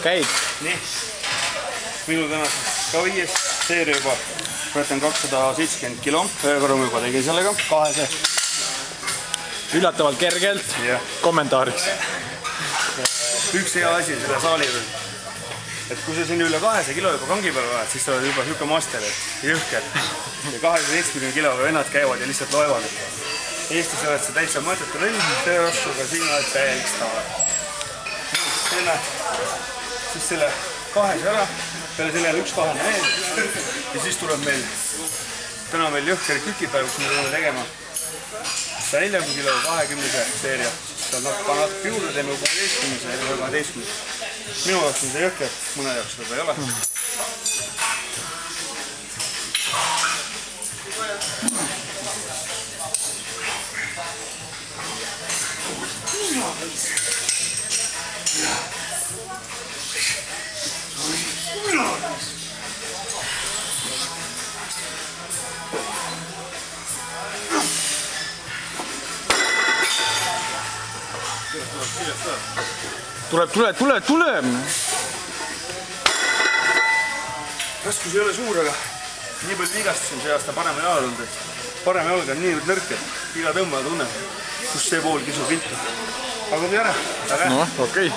käib. nii. Minu tänas ka 5. seeria juba. Võetan 270 kilo. Ühe korra ma juba tegin sellega. Kahese. Üllatavalt kergelt. Kommentaariks. Üks hea asi selle saali juures. Et kui sa siin üle 200 kilo juba kangi peal oled, siis sa oled juba siuke master, jõhker. Ja 270 kiloga vennad käivad ja lihtsalt loevad. Eestis oled sa täitsa mõõtetu rõnn, tööossuga, siin oled täielik staar. Teeme siis selle 200 ära, peale selle jälle 1 kahene veel ja siis tuleb meil täna meil jõhker kükipäev, kus me tuleme tegema 40 kilo 20 seeria. Siis natuke juurde teeme 16 ja 12. Minu jaoks on see jõhker, mõne jaoks seda ei ole. Tuleb! Raskus ei ole suur, aga nii palju vigastusin see aasta parema jala tulnud, et parem jalg on nii nõrk, et iga tõmbaja tunneb, kus see pool kisub viltu. Aga tuli ära, väga hea. No, okei.